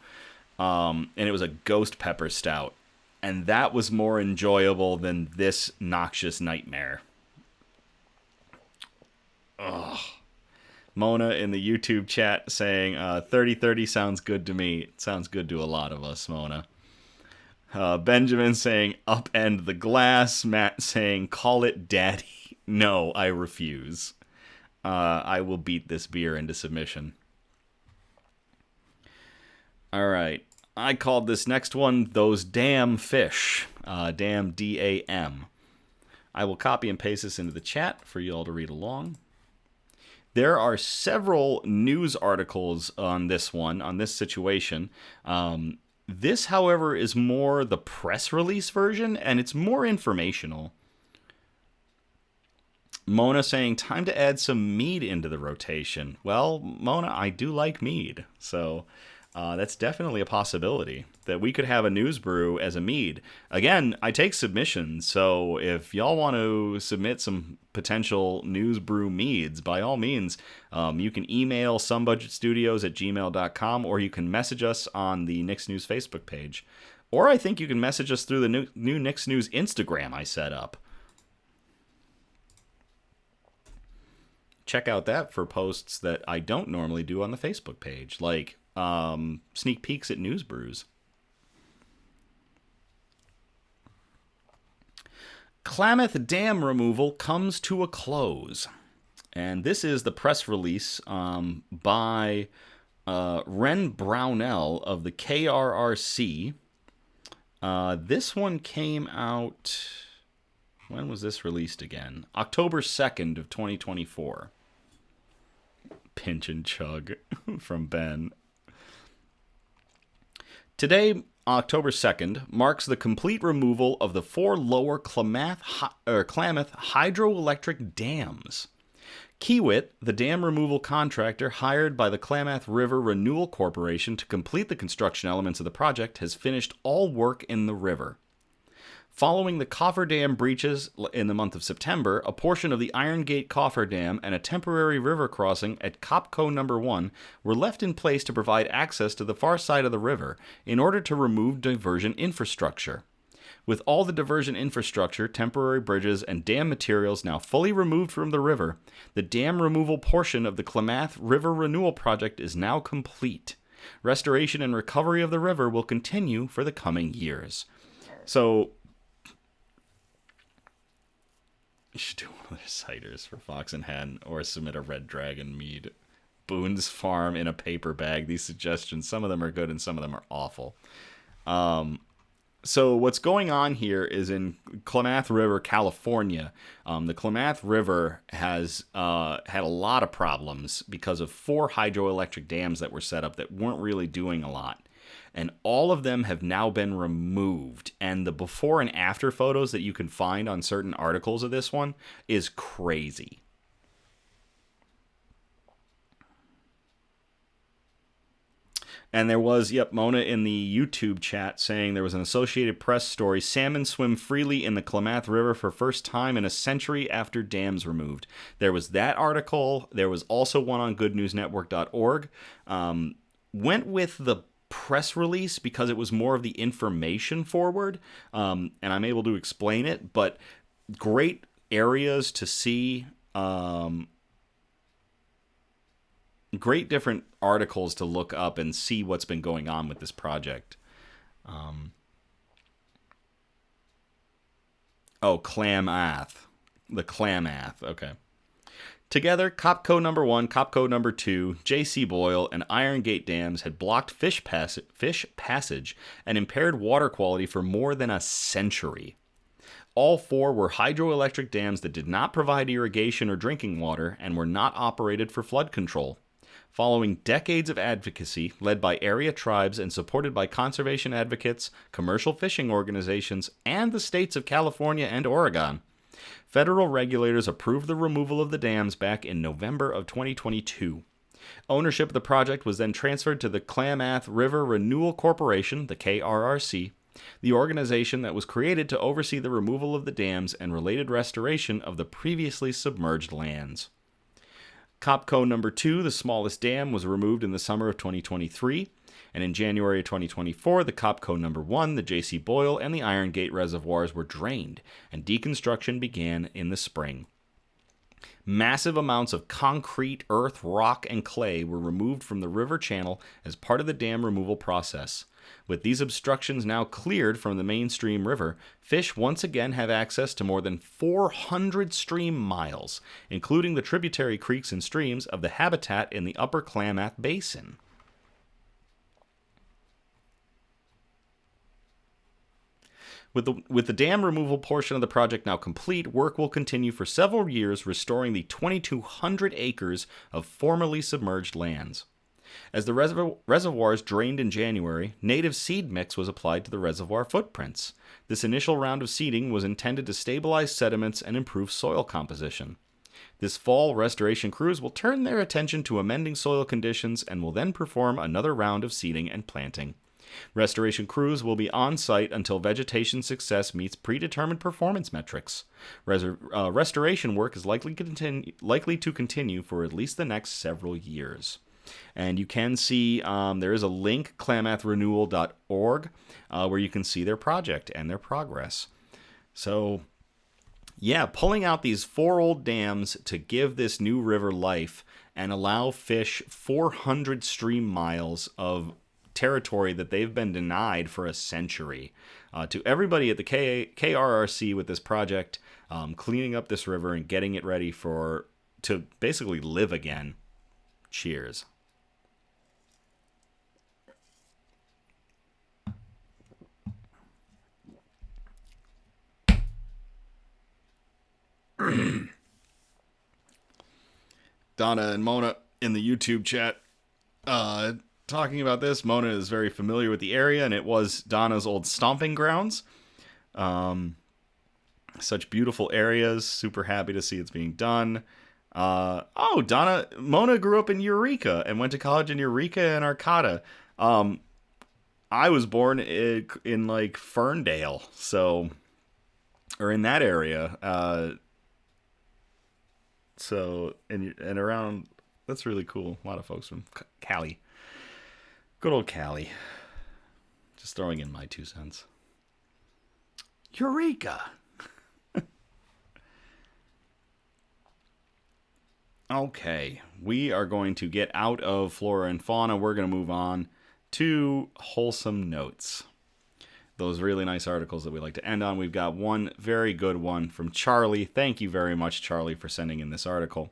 And it was a ghost pepper stout. And that was more enjoyable than this noxious nightmare. Ugh. Mona in the YouTube chat saying 30-30 sounds good to me. It sounds good to a lot of us, Mona. Benjamin saying upend the glass. Matt saying call it daddy. No, I refuse. I will beat this beer into submission. All right. I called this next one Those Damn Fish. Damn D-A-M. I will copy and paste this into the chat for you all to read along. There are several news articles on this one, on this situation. This, however, is more the press release version, and it's more informational. Mona saying, time to add some mead into the rotation. Well, Mona, I do like mead, so that's definitely a possibility that we could have a news brew as a mead. Again, I take submissions, so if y'all want to submit some potential news brew meads, by all means, you can email somebudgetstudios@gmail.com, or you can message us on the Nick's News Facebook page. Or I think you can message us through the new Nick's News Instagram I set up. check out that for posts that I don't normally do on the Facebook page, like sneak peeks at news brews. Klamath Dam removal comes to a close. And this is the press release by Ren Brownell of the KRRC. This one came out... When was this released again? October 2nd of 2024. Pinch and chug from Ben. Today, October 2nd, marks the complete removal of the 4 lower Klamath hydroelectric dams. Kiewit, the dam removal contractor hired by the Klamath River Renewal Corporation to complete the construction elements of the project, has finished all work in the river. Following the Coffer Dam breaches in the month of September, a portion of the Iron Gate Coffer Dam and a temporary river crossing at Copco No. 1 were left in place to provide access to the far side of the river in order to remove diversion infrastructure. With all the diversion infrastructure, temporary bridges, and dam materials now fully removed from the river, the dam removal portion of the Klamath River Renewal Project is now complete. Restoration and recovery of the river will continue for the coming years. So, you should do one of their ciders for Fox and Hen, or submit a Red Dragon mead. Boone's Farm in a paper bag. These suggestions, some of them are good and some of them are awful. So what's going on here is in Klamath River, California. The Klamath River has had a lot of problems because of 4 hydroelectric dams that were set up that weren't really doing a lot. And all of them have now been removed. And the before and after photos that you can find on certain articles of this one is crazy. And there was, Mona in the YouTube chat saying there was an Associated Press story, salmon swim freely in the Klamath River for first time in a century after dams removed. There was that article. There was also one on goodnewsnetwork.org. Went with the press release because it was more of the information forward, and I'm able to explain it, but great areas to see, great different articles to look up and see what's been going on with this project. Klamath. The Klamath, okay. Together, Copco No. 1, Copco No. 2, J.C. Boyle, and Iron Gate dams had blocked fish passage and impaired water quality for more than a century. All 4 were hydroelectric dams that did not provide irrigation or drinking water and were not operated for flood control. Following decades of advocacy, led by area tribes and supported by conservation advocates, commercial fishing organizations, and the states of California and Oregon, federal regulators approved the removal of the dams back in November of 2022. Ownership of the project was then transferred to the Klamath River Renewal Corporation, the KRRC, the organization that was created to oversee the removal of the dams and related restoration of the previously submerged lands. Copco No. 2, the smallest dam, was removed in the summer of 2023, and in January of 2024, the Copco No. 1, the J.C. Boyle, and the Iron Gate reservoirs were drained, and deconstruction began in the spring. Massive amounts of concrete, earth, rock, and clay were removed from the river channel as part of the dam removal process. With these obstructions now cleared from the mainstream river, fish once again have access to more than 400 stream miles, including the tributary creeks and streams of the habitat in the upper Klamath Basin. With the dam removal portion of the project now complete, work will continue for several years, restoring the 2,200 acres of formerly submerged lands. As the reservoirs drained in January, native seed mix was applied to the reservoir footprints. This initial round of seeding was intended to stabilize sediments and improve soil composition. This fall, restoration crews will turn their attention to amending soil conditions and will then perform another round of seeding and planting. Restoration crews will be on site until vegetation success meets predetermined performance metrics. Restoration work is likely to continue for at least the next several years. And you can see there is a link, klamathrenewal.org, where you can see their project and their progress. So, Yeah, pulling out these 4 old dams to give this new river life and allow fish 400 stream miles of territory that they've been denied for a century. To everybody at the KRRC with this project, cleaning up this river and getting it ready to basically live again. Cheers. Donna and Mona in the YouTube chat talking about this. Mona is very familiar with the area, and it was Donna's old stomping grounds. Such beautiful areas. Super happy to see it's being done. Mona grew up in Eureka and went to college in Eureka and Arcata. I was born in like Ferndale, or in that area. And around, that's really cool. A lot of folks from Cali. Good old Cali. Just throwing in my 2 cents. Eureka! Okay, we are going to get out of flora and fauna. We're going to move on to wholesome notes. Those really nice articles that we like to end on. We've got one very good one from Charlie. Thank you very much, Charlie, for sending in this article.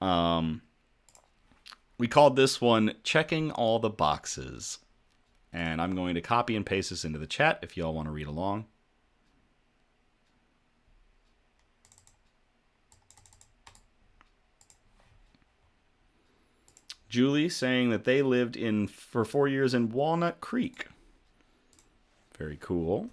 We called this one Checking All the Boxes. And I'm going to copy and paste this into the chat if y'all want to read along. Julie saying that they lived for 4 years in Walnut Creek. Very cool.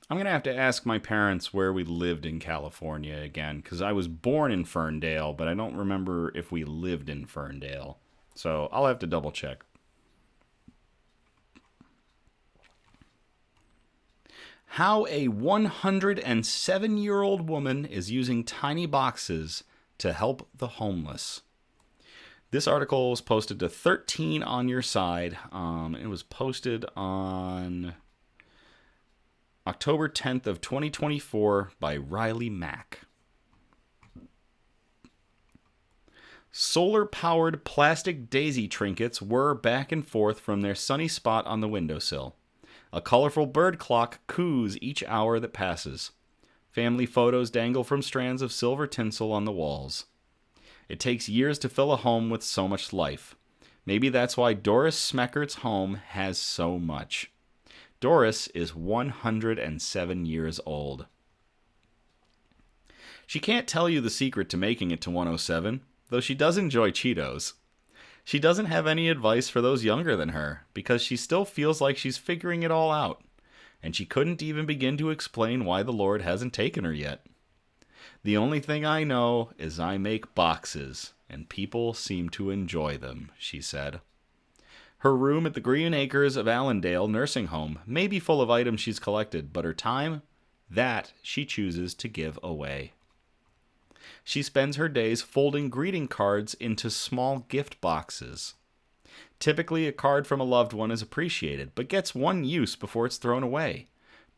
I'm going to have to ask my parents where we lived in California again, because I was born in Ferndale, but I don't remember if we lived in Ferndale. So I'll have to double check. How a 107-year-old woman is using tiny boxes to help the homeless. This article was posted to 13 on your side. It was posted on October 10th of 2024 by Riley Mack. Solar-powered plastic daisy trinkets whir back and forth from their sunny spot on the windowsill. A colorful bird clock coos each hour that passes. Family photos dangle from strands of silver tinsel on the walls. It takes years to fill a home with so much life. Maybe that's why Doris Smeckert's home has so much. Doris is 107 years old. She can't tell you the secret to making it to 107, though she does enjoy Cheetos. She doesn't have any advice for those younger than her, because she still feels like she's figuring it all out, and she couldn't even begin to explain why the Lord hasn't taken her yet. The only thing I know is I make boxes, and people seem to enjoy them, she said. Her room at the Green Acres of Allendale nursing home may be full of items she's collected, but her time, that she chooses to give away. She spends her days folding greeting cards into small gift boxes. Typically, a card from a loved one is appreciated, but gets one use before it's thrown away.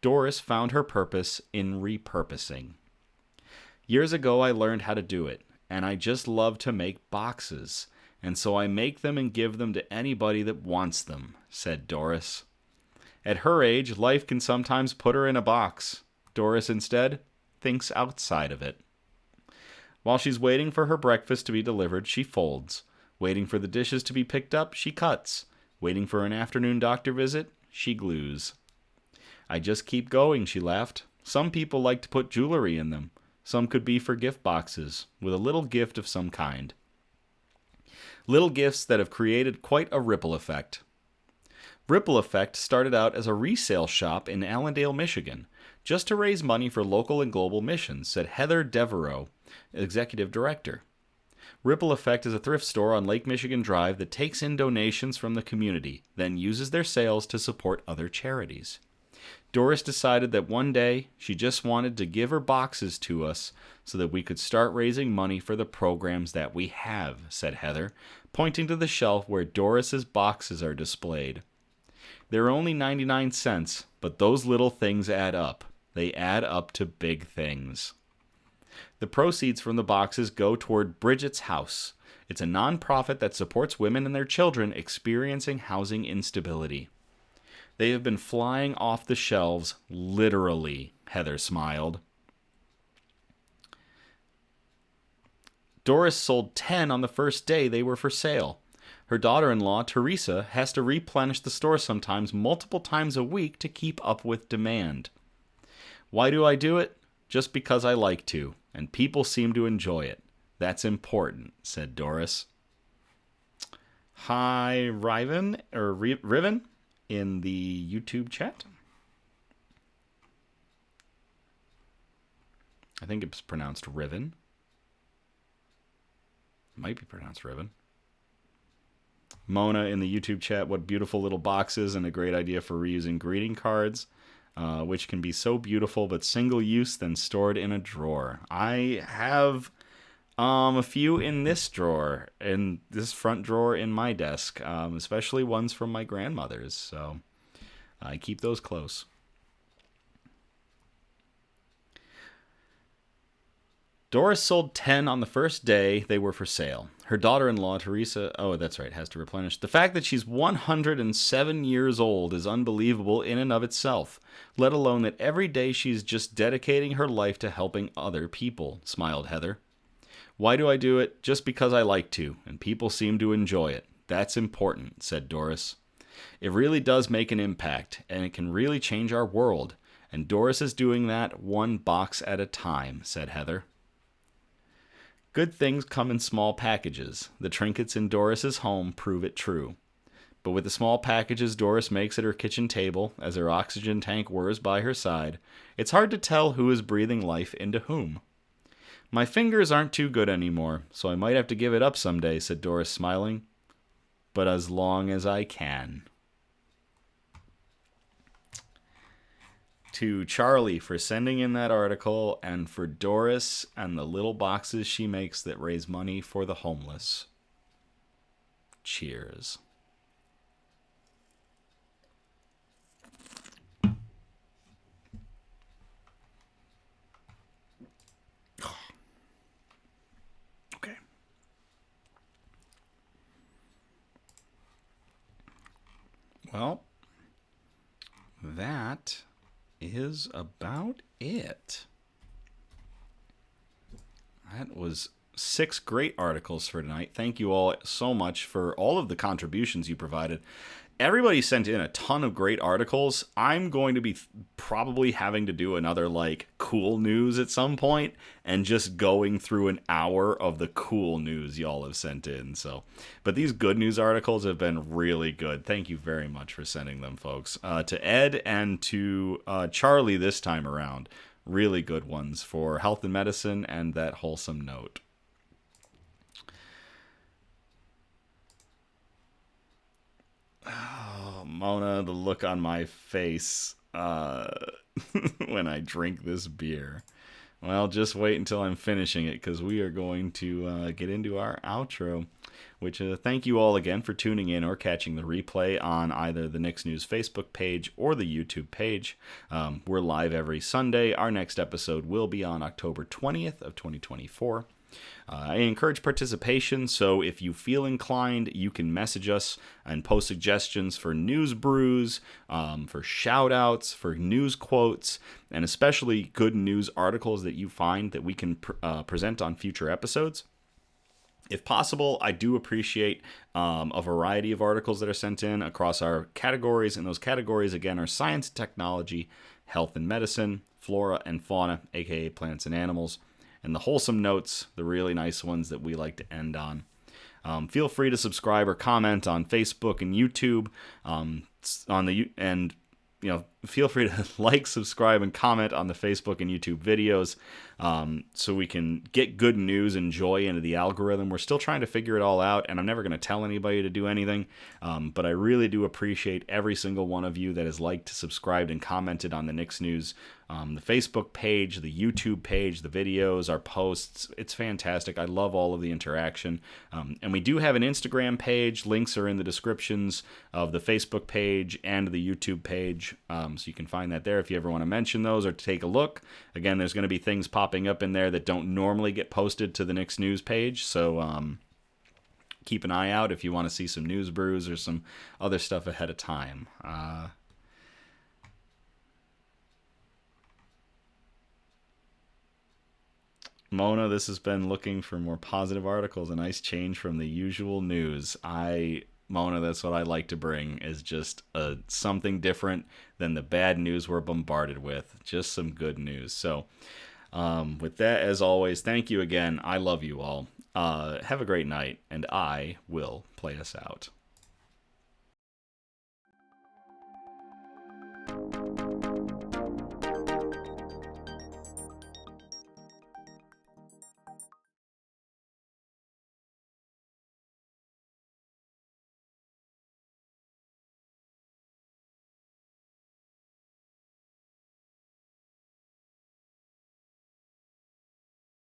Doris found her purpose in repurposing. Years ago, I learned how to do it, and I just love to make boxes, and so I make them and give them to anybody that wants them, said Doris. At her age, life can sometimes put her in a box. Doris, instead, thinks outside of it. While she's waiting for her breakfast to be delivered, she folds. Waiting for the dishes to be picked up, she cuts. Waiting for an afternoon doctor visit, she glues. I just keep going, she laughed. Some people like to put jewelry in them. Some could be for gift boxes, with a little gift of some kind. Little gifts that have created quite a ripple effect. Ripple Effect started out as a resale shop in Allendale, Michigan, just to raise money for local and global missions, said Heather Devereaux, executive director. Ripple Effect is a thrift store on Lake Michigan Drive that takes in donations from the community, then uses their sales to support other charities. Doris decided that one day she just wanted to give her boxes to us so that we could start raising money for the programs that we have, said Heather, pointing to the shelf where Doris's boxes are displayed. They're only 99 cents, but those little things add up. They add up to big things. The proceeds from the boxes go toward Bridget's House. It's a nonprofit that supports women and their children experiencing housing instability. They have been flying off the shelves, literally, Heather smiled. Doris sold 10 on the first day they were for sale. Her daughter-in-law, Teresa, has to replenish the store sometimes multiple times a week to keep up with demand. Why do I do it? Just because I like to, and people seem to enjoy it. That's important, said Doris. Hi, Riven, in the YouTube chat. I think it's pronounced Riven. Might be pronounced Riven. Mona in the YouTube chat, what beautiful little boxes and a great idea for reusing greeting cards, which can be so beautiful but single use, then stored in a drawer. I have a few in this drawer, in this front drawer in my desk, especially ones from my grandmother's, so I keep those close. Doris sold 10 on the first day they were for sale. Her daughter-in-law, Teresa, has to replenish. The fact that she's 107 years old is unbelievable in and of itself, let alone that every day she's just dedicating her life to helping other people, smiled Heather. Why do I do it? Just because I like to, and people seem to enjoy it. That's important, said Doris. It really does make an impact, and it can really change our world, and Doris is doing that one box at a time, said Heather. Good things come in small packages. The trinkets in Doris's home prove it true. But with the small packages Doris makes at her kitchen table, as her oxygen tank whirs by her side, it's hard to tell who is breathing life into whom. My fingers aren't too good anymore, so I might have to give it up someday, said Doris, smiling. But as long as I can. To Charlie for sending in that article, and for Doris and the little boxes she makes that raise money for the homeless. Cheers. Okay. Well, that is about it. That was 6 great articles for tonight. Thank you all so much for all of the contributions you provided. Everybody sent in a ton of great articles. I'm going to be probably having to do another cool news at some point and just going through an hour of the cool news y'all have sent in. But these good news articles have been really good. Thank you very much for sending them, folks. To Ed and to Charlie this time around. Really good ones for health and medicine and that wholesome note. Oh, Mona, the look on my face when I drink this beer. Well, just wait until I'm finishing it, because we are going to get into our outro. Which, thank you all again for tuning in or catching the replay on either the Knicks News Facebook page or the YouTube page. We're live every Sunday. Our next episode will be on October 20th of 2024. I encourage participation, so if you feel inclined, you can message us and post suggestions for news brews, for shout-outs, for news quotes, and especially good news articles that you find that we can present on future episodes. If possible, I do appreciate a variety of articles that are sent in across our categories, and those categories, again, are science and technology, health and medicine, flora and fauna, aka plants and animals, and the wholesome notes, the really nice ones that we like to end on. Feel free to subscribe or comment on Facebook and YouTube. feel free to like, subscribe, and comment on the Facebook and YouTube videos, so we can get good news and joy into the algorithm. We're still trying to figure it all out, and I'm never going to tell anybody to do anything, but I really do appreciate every single one of you that has liked, subscribed, and commented on the Nick's News, the Facebook page, the YouTube page, the videos, our posts. It's fantastic. I love all of the interaction. And we do have an Instagram page. Links are in the descriptions of the Facebook page and the YouTube page. So you can find that there if you ever want to mention those or take a look. Again, there's going to be things popping up in there that don't normally get posted to the Nick's News page. So keep an eye out if you want to see some news brews or some other stuff ahead of time. Mona, this has been looking for more positive articles, a nice change from the usual news. Mona, that's what I like to bring, is just something different than the bad news we're bombarded with. Just some good news. So, with that, as always, thank you again. I love you all. Have a great night, and I will play us out.